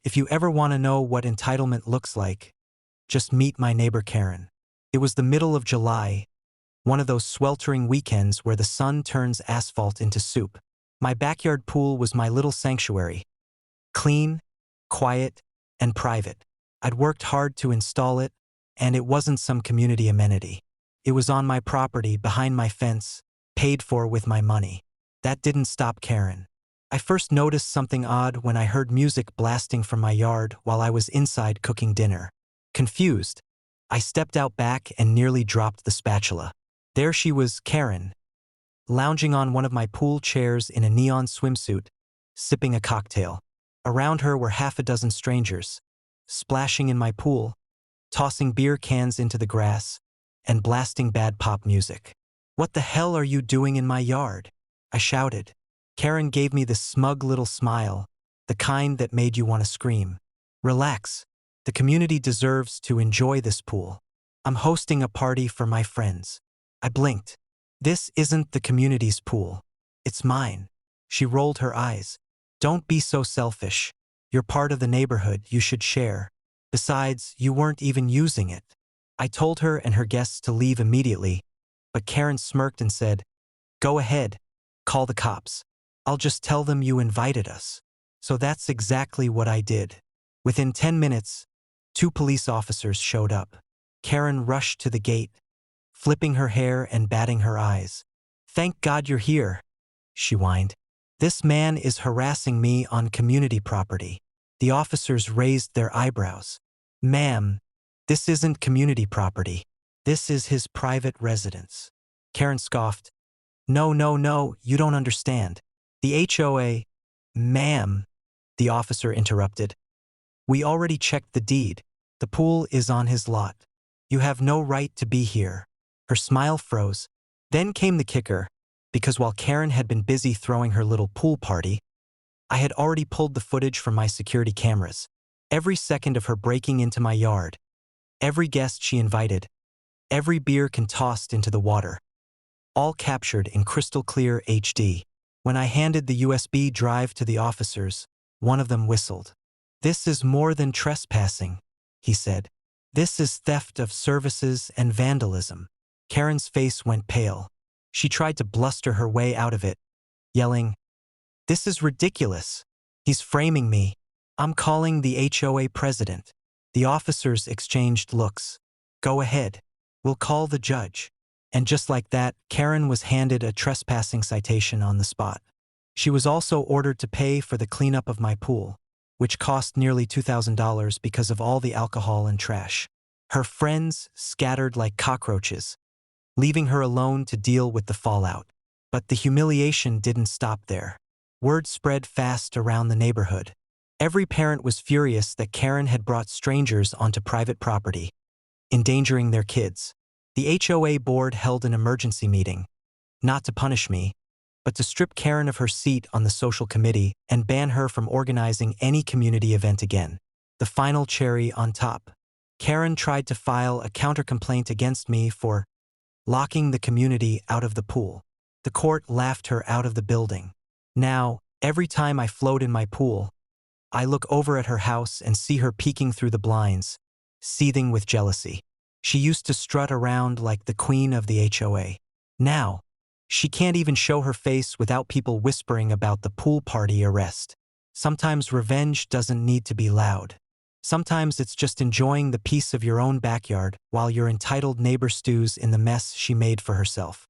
If you ever want to know what entitlement looks like, just meet my neighbor Karen. It was the middle of July, one of those sweltering weekends where the sun turns asphalt into soup. My backyard pool was my little sanctuary. Clean, quiet, and private. I'd worked hard to install it, and it wasn't some community amenity. It was on my property, behind my fence, paid for with my money. That didn't stop Karen. I first noticed something odd when I heard music blasting from my yard while I was inside cooking dinner. Confused, I stepped out back and nearly dropped the spatula. There she was, Karen, lounging on one of my pool chairs in a neon swimsuit, sipping a cocktail. Around her were half a dozen strangers, splashing in my pool, tossing beer cans into the grass, and blasting bad pop music. "What the hell are you doing in my yard?" I shouted. Karen gave me this smug little smile, the kind that made you want to scream. "Relax. The community deserves to enjoy this pool. I'm hosting a party for my friends." I blinked. "This isn't the community's pool. It's mine." She rolled her eyes. "Don't be so selfish. You're part of the neighborhood, you should share. Besides, you weren't even using it." I told her and her guests to leave immediately, but Karen smirked and said, "Go ahead, call the cops. I'll just tell them you invited us." So that's exactly what I did. Within 10 minutes, 2 police officers showed up. Karen rushed to the gate, flipping her hair and batting her eyes. "Thank God you're here," she whined. "This man is harassing me on community property." The officers raised their eyebrows. "Ma'am, this isn't community property. This is his private residence." Karen scoffed. No, you don't understand. The HOA..." "Ma'am," the officer interrupted. "We already checked the deed. The pool is on his lot. You have no right to be here." Her smile froze. Then came the kicker, because while Karen had been busy throwing her little pool party, I had already pulled the footage from my security cameras. Every second of her breaking into my yard, every guest she invited, every beer can tossed into the water, all captured in crystal clear HD. When I handed the USB drive to the officers, one of them whistled. "This is more than trespassing," he said. "This is theft of services and vandalism." Karen's face went pale. She tried to bluster her way out of it, yelling, "This is ridiculous. He's framing me. I'm calling the HOA president." The officers exchanged looks. "Go ahead. We'll call the judge." And just like that, Karen was handed a trespassing citation on the spot. She was also ordered to pay for the cleanup of my pool, which cost nearly $2,000 because of all the alcohol and trash. Her friends scattered like cockroaches, leaving her alone to deal with the fallout. But the humiliation didn't stop there. Word spread fast around the neighborhood. Every parent was furious that Karen had brought strangers onto private property, endangering their kids. The HOA board held an emergency meeting, not to punish me, but to strip Karen of her seat on the social committee and ban her from organizing any community event again. The final cherry on top. Karen tried to file a counter-complaint against me for locking the community out of the pool. The court laughed her out of the building. Now, every time I float in my pool, I look over at her house and see her peeking through the blinds, seething with jealousy. She used to strut around like the queen of the HOA. Now, she can't even show her face without people whispering about the pool party arrest. Sometimes revenge doesn't need to be loud. Sometimes it's just enjoying the peace of your own backyard while your entitled neighbor stews in the mess she made for herself.